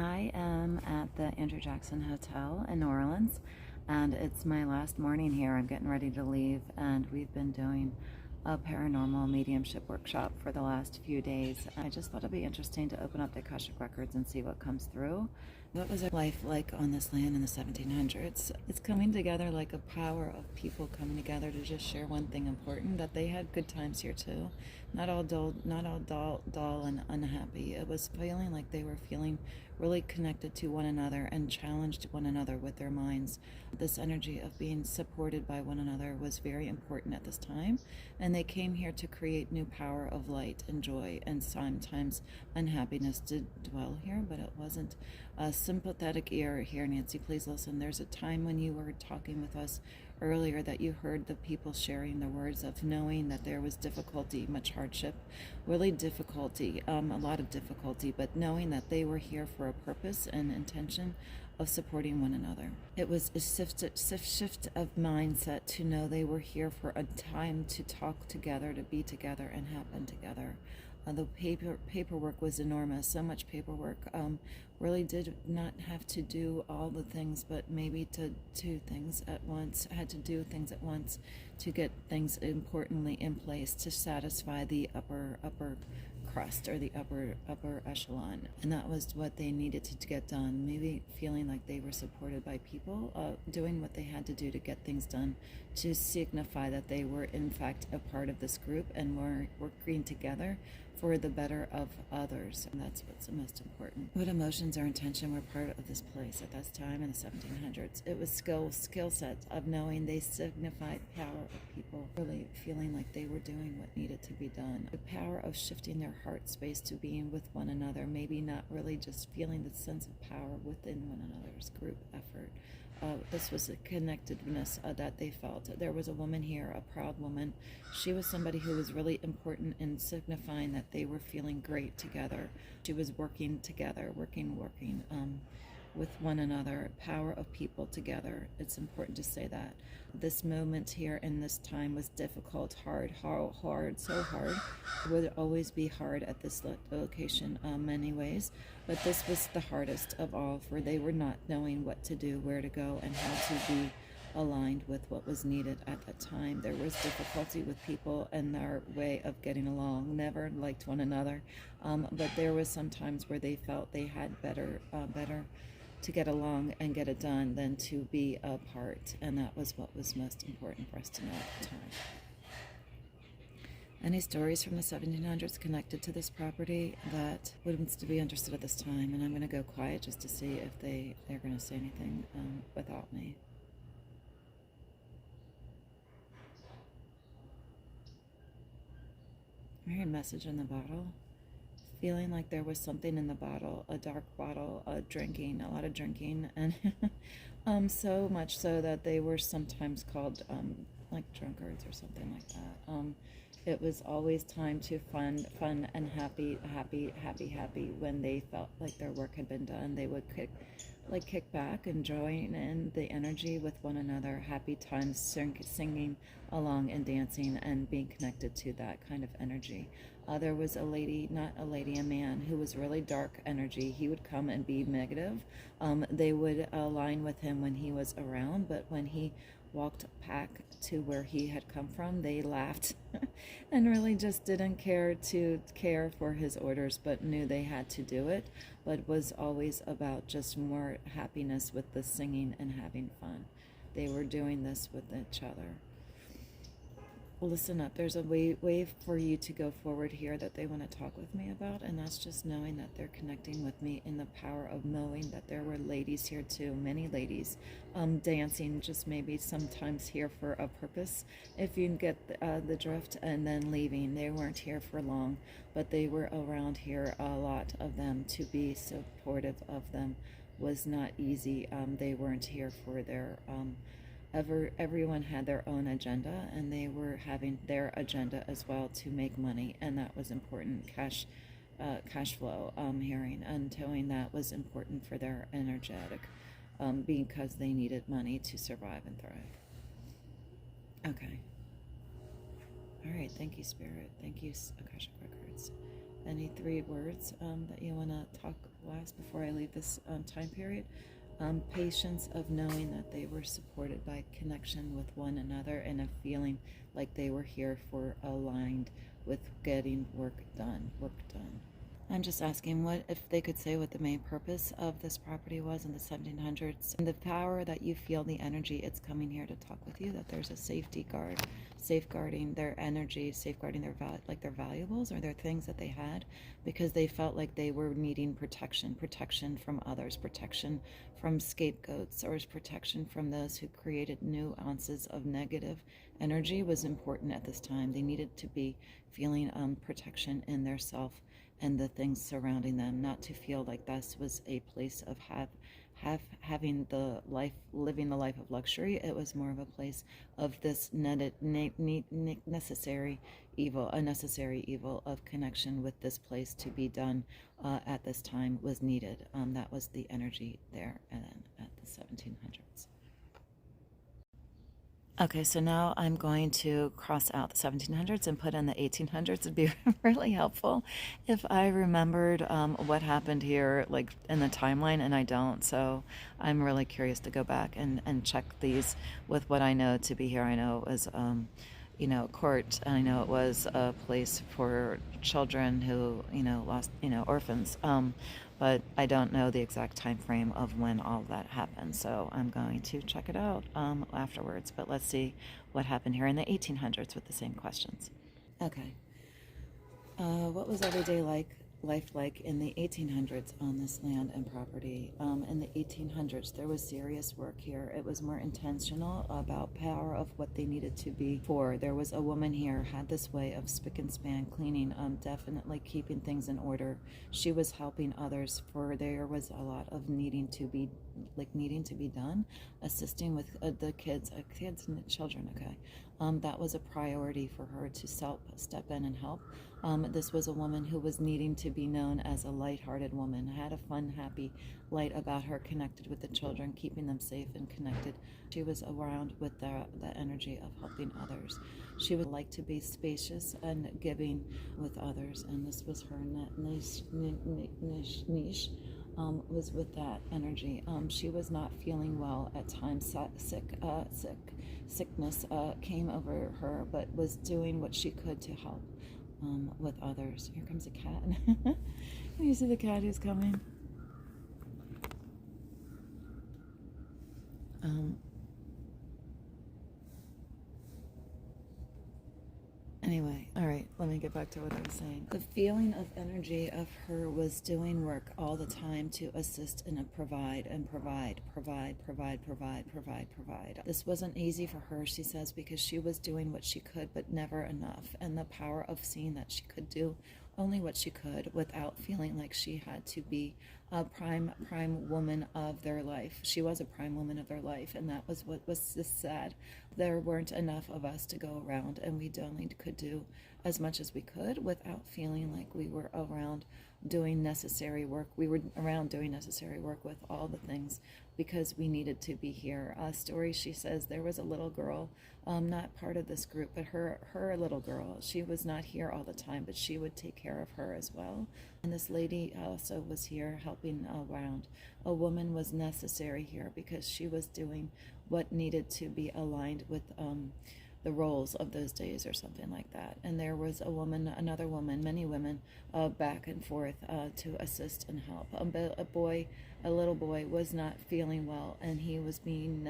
I am at the Andrew Jackson Hotel in New Orleans, and it's my last morning here. I'm getting ready to leave, and we've been doing a paranormal mediumship workshop for the last few days. I just thought it'd be interesting to open up the Akashic Records and see what comes through. What was life like on this land in the 1700s? It's coming together like a power of people coming together to just share one thing important, that they had good times here too. Not all dull and unhappy. It was feeling like they were feeling really connected to one another and challenged one another with their minds. This energy of being supported by one another was very important at this time, and they came here to create new power of light and joy and sometimes unhappiness to dwell here, but it wasn't a sympathetic ear here. Nancy, please listen. There's a time when you were talking with us earlier that you heard the people sharing the words of knowing that there was difficulty, much hardship, really difficulty, a lot of difficulty, but knowing that they were here for a purpose and intention of supporting one another. It was a shift of mindset to know they were here for a time to talk together, to be together and happen together. The paperwork was enormous, so much paperwork. Really did not have to do all the things, but maybe to do things at once, had to do things at once to get things importantly in place to satisfy the upper crust, or the upper echelon, and that was what they needed to get done. Maybe feeling like they were supported by people, doing what they had to do to get things done, to signify that they were in fact a part of this group and were working together for the better of others. And that's what's the most important. What emotions or intention were part of this place at that time in the 1700s? It was skill sets of knowing they signified power of people really feeling like they were doing what needed to be done. The power of shifting their heart space to being with one another, maybe not really just feeling the sense of power within one another's group effort. This was a connectedness that they felt. There was a woman here, a proud woman. She was somebody who was really important in signifying that they were feeling great together. She was working together, working with one another, power of people together. It's important to say that. This moment here in this time was difficult, hard, so hard. It would always be hard at this location many ways, but this was the hardest of all, for they were not knowing what to do, where to go, and how to be aligned with what was needed at that time. There was difficulty with people and their way of getting along, never liked one another, but there was some times where they felt they had better to get along and get it done than to be apart, and that was what was most important for us to know at the time. Any stories from the 1700s connected to this property that would to be understood at this time? And I'm going to go quiet just to see if they're going to say anything without me. I heard a message in the bottle. Feeling like there was something in the bottle, a dark bottle, a lot of drinking, and so much so that they were sometimes called like drunkards or something like that. It was always time to fun and happy when they felt like their work had been done. They would kick back and join in the energy with one another, happy times, singing along and dancing and being connected to that kind of energy. There was a man who was really dark energy. He would come and be negative. They would align with him when he was around, but when he walked back to where he had come from, they laughed and really just didn't care for his orders, but knew they had to do it, but was always about just more happiness with the singing and having fun. They were doing this with each other. Listen up, there's a way for you to go forward here that they want to talk with me about, and that's just knowing that they're connecting with me in the power of knowing that there were ladies here too, many ladies, dancing, just maybe sometimes here for a purpose, if you can get the drift, and then leaving. They weren't here for long, but they were around here, a lot of them. To be supportive of them was not easy. They weren't here for their everyone had their own agenda, and they were having their agenda as well to make money, and that was important. Cash flow, hearing and towing, that was important for their energetic, because they needed money to survive and thrive. Okay. All right. Thank you, Spirit. Thank you, Akashic Records. Any 3 words that you want to talk last before I leave this time period. Patience of knowing that they were supported by connection with one another and a feeling like they were here for aligned with getting work done. I'm just asking what if they could say what the main purpose of this property was in the 1700s, and the power that you feel, the energy it's coming here to talk with you, that there's a safety guard safeguarding their energy, safeguarding their their valuables or their things that they had, because they felt like they were needing protection from others, protection from scapegoats, or protection from those who created nuances of negative energy was important at this time. They needed to be feeling protection in their self and the things surrounding them, not to feel like this was a place of having the life, living the life of luxury. It was more of a place of this necessary evil, a necessary evil of connection with this place to be done at this time was needed. That was the energy there at the 1700s. Okay, so now I'm going to cross out the 1700s and put in the 1800s. It'd be really helpful if I remembered what happened here, like in the timeline, and I don't. So I'm really curious to go back and check these with what I know to be here. I know it was, court, and I know it was a place for children who, lost, orphans. But I don't know the exact time frame of when all of that happened, so I'm going to check it out afterwards. But let's see what happened here in the 1800s with the same questions. Okay. What was everyday life like in the 1800s on this land and property? In the 1800s, there was serious work here. It was more intentional about power of what they needed to be for. There was a woman here, had this way of spick and span cleaning, definitely keeping things in order. She was helping others, for there was a lot of needing to be done, assisting with the kids and the children. Okay. That was a priority for her to step in and help. This was a woman who was needing to be known as a light-hearted woman, had a fun, happy light about her, connected with the children, keeping them safe and connected. She was around with the energy of helping others. She would like to be spacious and giving with others, and this was her niche, was with that energy. She was not feeling well at times. Sickness came over her, but was doing what she could to help with others. Here comes a cat. Can you see the cat who's coming? Anyway, all right, let me get back to what I was saying. The feeling of energy of her was doing work all the time to assist and provide. This wasn't easy for her, she says, because she was doing what she could, but never enough. And the power of seeing that she could do only what she could without feeling like she had to be a prime woman of their life. She was a prime woman of their life, and that was what was just sad. There weren't enough of us to go around, and we only could do as much as we could without feeling like we were around doing necessary work. We were around doing necessary work with all the things because we needed to be here. A story, she says, there was a little girl, not part of this group, but her little girl. She was not here all the time, but she would take care of her as well. And this lady also was here helping around. A woman was necessary here because she was doing what needed to be aligned with the roles of those days or something like that. And there was a woman, another woman, many women back and forth to assist and help. A little boy was not feeling well, and he was being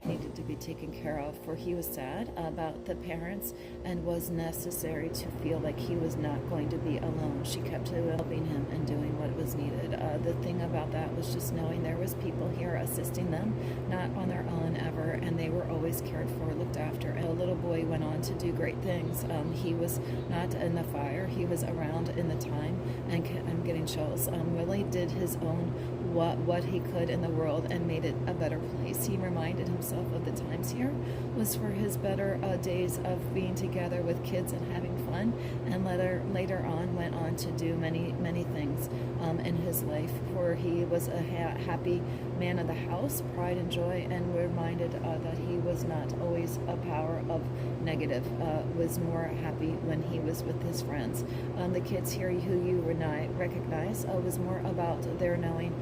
needed to be taken care of, for he was sad about the parents and was necessary to feel like he was not going to be alone. She kept helping him and doing what was needed. The thing about that was just knowing there was people here assisting them, not on their own ever, and they were always cared for, looked after. And a little boy went on to do great things. He was not in the fire, he was around in the time, and I'm getting chills, really did his own what he could in the world and made it a better place. He reminded himself of the times here was for his better days of being together with kids and having fun, and later on went on to do many things in his life, for he was a happy man of the house, pride and joy, and reminded that he was not always a power of negative, was more happy when he was with his friends. The kids here who you and I recognize was more about their knowing,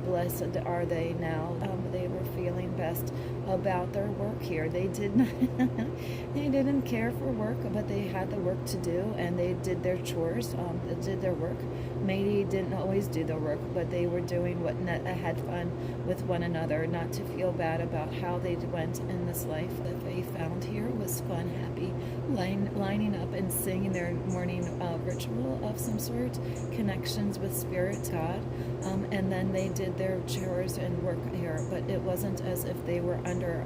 blessed are they now. They were feeling best about their work here. They didn't care for work, but they had the work to do, and they did their chores, did their work. Maybe didn't always do the work, but they were doing what had fun with one another, not to feel bad about how they went in this life. That they found here was fun, happy, lining up and singing their morning ritual of some sort, connections with Spirit, God, and then they did their chores and work here, but it wasn't as if they were under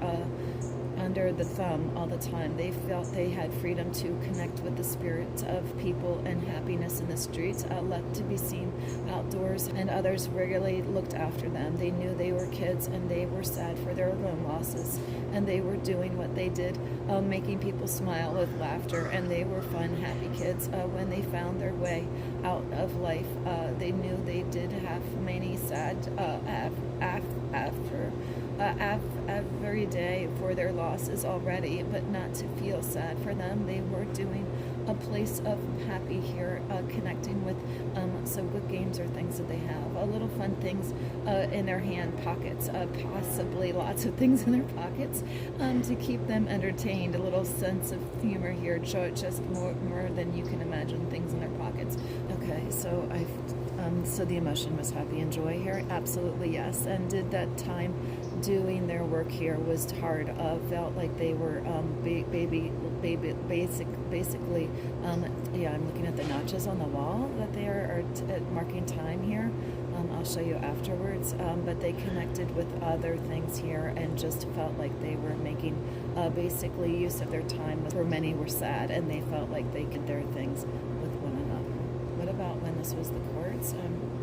the thumb all the time. They felt they had freedom to connect with the spirit of people and happiness in the streets, left to be seen outdoors, and others regularly looked after them. They knew they were kids and they were sad for their own losses, and they were doing what they did, making people smile with laughter, and they were fun, happy kids. When they found their way out of life, they knew they did have many sad every day for their losses already, but not to feel sad for them. They were doing a place of happy here, connecting with some good games or things that they have, little fun things in their hand pockets, possibly lots of things in their pockets to keep them entertained, a little sense of humor here, just more than you can imagine, things in their pockets. Okay, so so the emotion was happy and joy here, absolutely yes. And did that time doing their work here was hard, felt like they were basically yeah, I'm looking at the notches on the wall that they are marking time here. I'll show you afterwards, but they connected with other things here and just felt like they were making basically use of their time. For many were sad, and they felt like they could their things with one another. What about when this was the courts?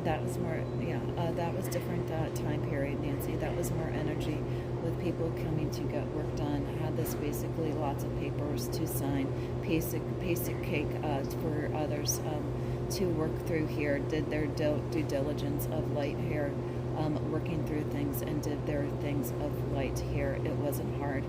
That was more, yeah, that was different time period, Nancy. That was more energy with people coming to get work done. Had this basically lots of papers to sign, basic cake for others to work through here, did their due diligence of light here, working through things, and did their things of light here. It wasn't hard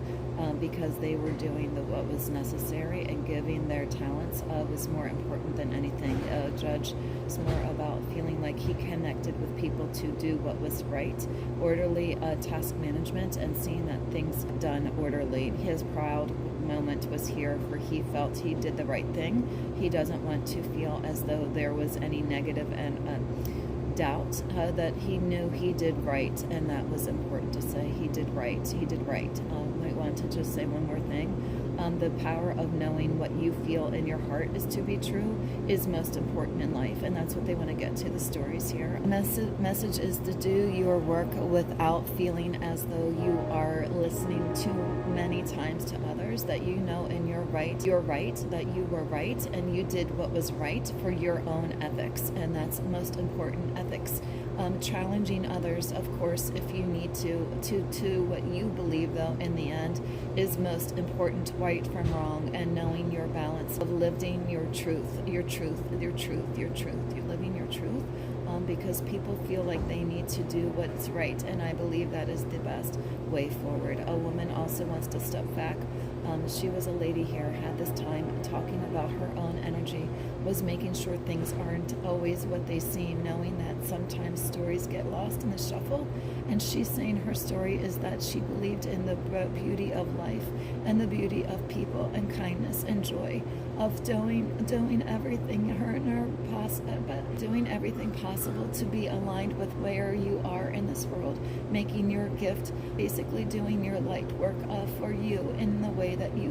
because they were doing what was necessary, and giving their talents was more important than anything. Judge is more about feeling like he connected with people to do what was right, orderly task management, and seeing that things done orderly. His proud moment was here, for he felt he did the right thing. He doesn't want to feel as though there was any negative and doubt, that he knew he did right, and that was important to say. He did right. He did right. I want to just say one more thing. The power of knowing what you feel in your heart is to be true is most important in life, and that's what they want to get to the stories here. Message is to do your work without feeling as though you are listening too many times to others, that you know in you're right, that you were right, and you did what was right for your own ethics, and that's most important, ethics. Challenging others, of course, if you need to what you believe, though, in the end, is most important, right from wrong, and knowing your balance of living your truth. You're living your truth, because people feel like they need to do what's right, and I believe that is the best way forward. A woman also wants to step back. She was a lady here, had this time talking about her own energy, was making sure things aren't always what they seem, knowing that sometimes stories get lost in the shuffle, and she's saying her story is that she believed in the beauty of life and the beauty of people and kindness and joy, of doing everything doing everything possible to be aligned with where you are in this world, making your gift, basically doing your light work for you in the way that you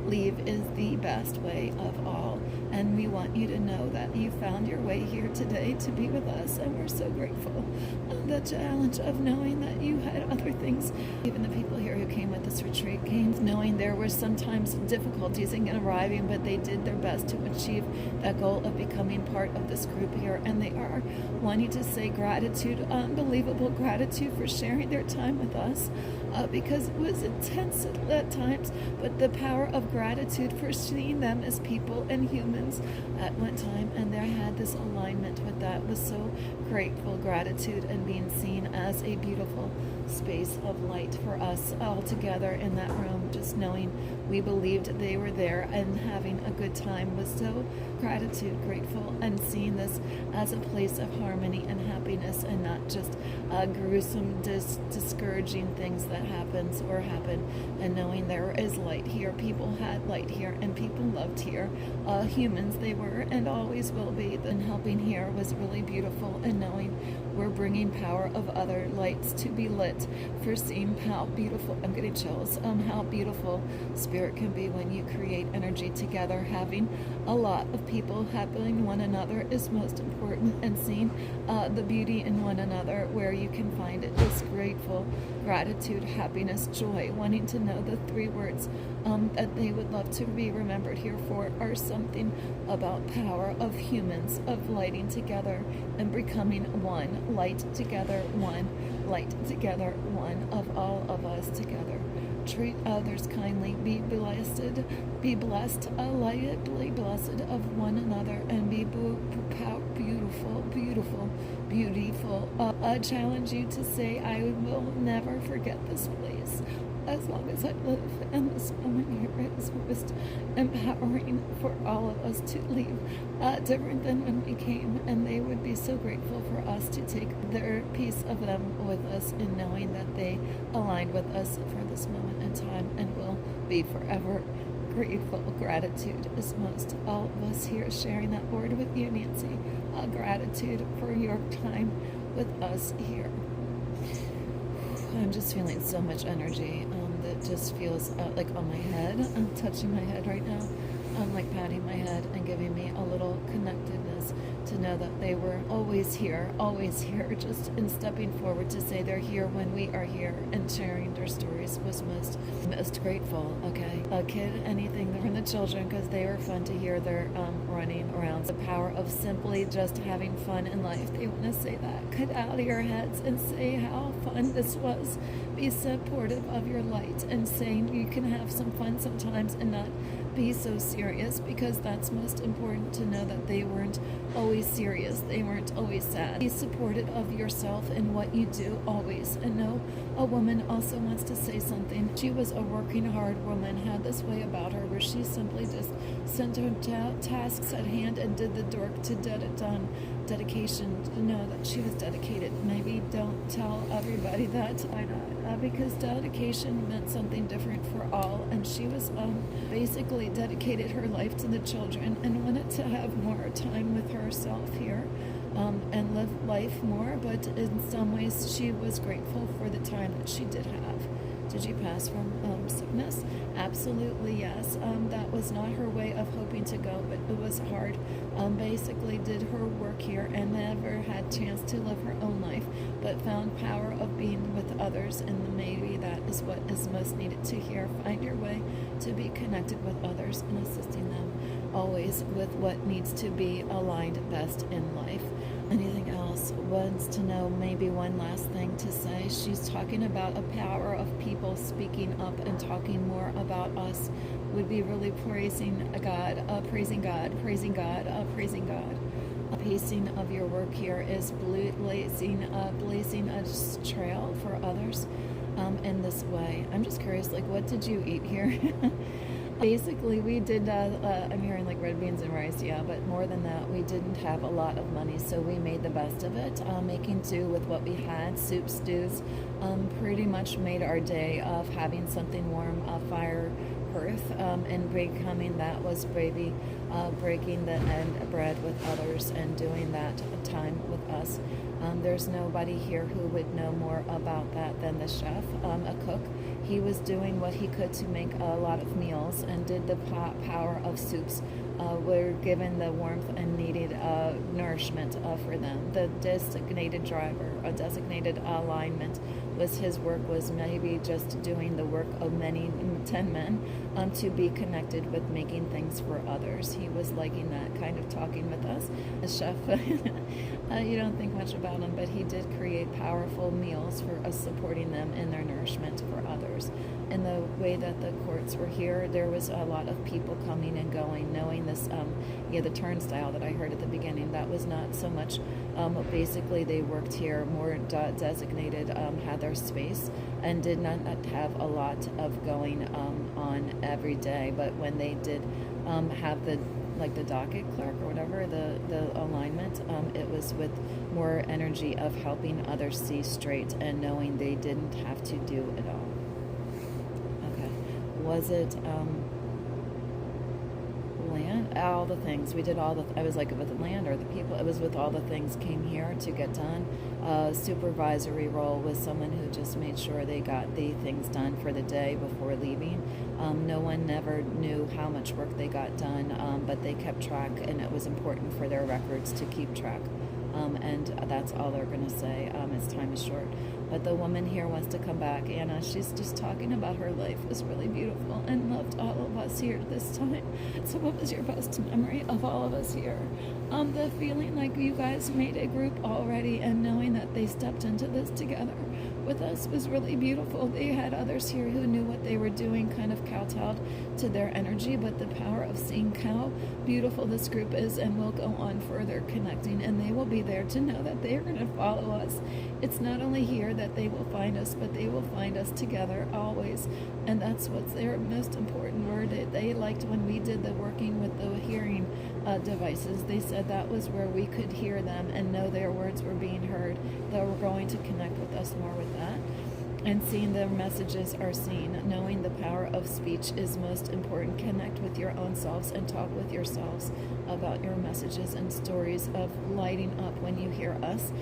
believe is the best way of all. And we want you to know that you found your way here today to be with us, and we're so grateful. The challenge of knowing that you had other things, even the people here who came with this retreat came knowing there were sometimes difficulties in arriving, but they did their best to achieve that goal of becoming part of this group here, and they are wanting to say gratitude, unbelievable gratitude for sharing their time with us, because it was intense at times, but the power of gratitude for seeing them as people and humans at one time, and they had this alignment with that, was so grateful, gratitude, and being seen as a beautiful space of light for us all together in that room, just knowing we believed they were there and having a good time. Was so grateful, and seeing this as a place of harmony and happiness, and not just gruesome, discouraging things that happen, and knowing there is light here. People had light here, and people loved here. Humans they were and always will be. And helping here was really beautiful, and knowing we're bringing power of other lights to be lit, for seeing how beautiful, I'm getting chills, how beautiful spirit can be when you create energy together. Having a lot of people helping one another is most important, and seeing the beauty in one another, where you can find it is grateful, gratitude, happiness, joy. Wanting to know the three words that they would love to be remembered here for are something about power of humans, of lighting together and becoming one, light together, one, light together, one, of all of us together. Treat others kindly, be blessed, lightly blessed of one another, and be beautiful. I challenge you to say, I will never forget this place as long as I live, and this moment here is most empowering for all of us to leave different than when we came, and they would be so grateful for us to take their piece of them with us, in knowing that they aligned with us for this moment in time and will be forever grateful. Gratitude is most. All of us here sharing that word with you, Nancy. Gratitude for your time with us here. I'm just feeling so much energy that just feels like on my head. I'm touching my head right now. I'm like patting my head and giving me a little connectedness to know that they were always here, just in stepping forward to say they're here when we are here, and sharing their stories was most grateful. Okay, a kid, anything from the children, because they were fun to hear. They're running around. The power of simply just having fun in life. They want to say that. Cut out of your heads and say how fun this was. Be supportive of your light, and saying you can have some fun sometimes and not be so serious, because that's most important, to know that they weren't always serious, they weren't always sad. Be supportive of yourself and what you do always, and know a woman also wants to say something. She was a working hard woman, had this way about her where she simply just sent her tasks at hand and did the work to get it done. Dedication, to know that she was dedicated. Maybe don't tell everybody that. Why not? Because dedication meant something different for all, and she was basically dedicated her life to the children and wanted to have more time with herself here, and live life more. But in some ways she was grateful for the time that she did have. Did you pass from sickness? Absolutely, yes. That was not her way of hoping to go, but it was hard. Basically did her work here and never had chance to live her own life, but found power of being with others, and maybe that is what is most needed to hear. Find your way to be connected with others and assisting them, always with what needs to be aligned best in life. Anything else? Wants to know maybe one last thing to say. She's talking about a power of people speaking up and talking more about us. Would be really praising God, praising God. A pacing of your work here is blazing a trail for others in this way. I'm just curious, like, what did you eat here? Basically, we did, I'm hearing like red beans and rice, yeah, but more than that, we didn't have a lot of money, so we made the best of it, making do with what we had. Soup, stews, pretty much made our day of having something warm, a fire, hearth, and becoming that was baby, breaking the end bread with others and doing that time with us. There's nobody here who would know more about that than the chef, a cook. He was doing what he could to make a lot of meals and did the power of soups. Were given the warmth and needed nourishment for them. The designated driver, a designated alignment, was his work, was maybe just doing the work of many 10 men to be connected with making things for others. He was liking that kind of talking with us. The chef You don't think much about him, but he did create powerful meals for us, supporting them in their nourishment for others. In the way that the courts were here, there was a lot of people coming and going, knowing this, the turnstile that I heard at the beginning, that was not so much, basically they worked here more designated, had their space, and did not have a lot of going on every day. But when they did have the docket clerk or whatever, the alignment, it was with more energy of helping others see straight and knowing they didn't have to do it all. Okay. Was it land? All the things. We did all the, I was like with the land or the people, it was with all the things came here to get done. Supervisory role was someone who just made sure they got the things done for the day before leaving. No one never knew how much work they got done, but they kept track, and it was important for their records to keep track. And that's all they're going to say. As time is short. But the woman here wants to come back. Anna, she's just talking about her life was really beautiful and loved all of us here this time. So what was your best memory of all of us here? The feeling like you guys made a group already, and knowing that they stepped into this together with us was really beautiful. They had others here who knew what they were doing, kind of kowtowed to their energy, but the power of seeing how beautiful this group is, and will go on further connecting, and they will be there to know that they are going to follow us. It's not only here that they will find us, but they will find us together always, and that's what's their most important word. They liked when we did the working with the hearing devices. They said that was where we could hear them and know their words were being heard. They were going to connect with us more with that. And seeing their messages are seen. Knowing the power of speech is most important. Connect with your own selves and talk with yourselves about your messages and stories of lighting up when you hear us.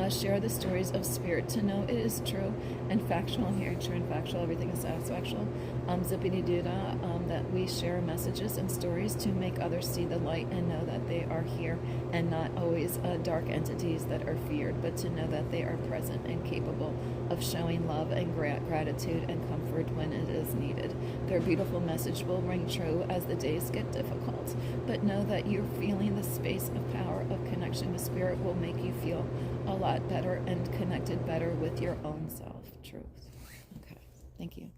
Share the stories of spirit to know it is true and factual. And hearing true and factual, everything is factual. Zippity-doo-dah, that we share messages and stories to make others see the light and know that they are here, and not always dark entities that are feared, but to know that they are present and capable of showing love and gratitude and comfort when it is needed. Their beautiful message will ring true as the days get difficult, but know that you're feeling the space of power of connection to spirit will make you feel a lot better and connected better with your own self truth. Okay, thank you.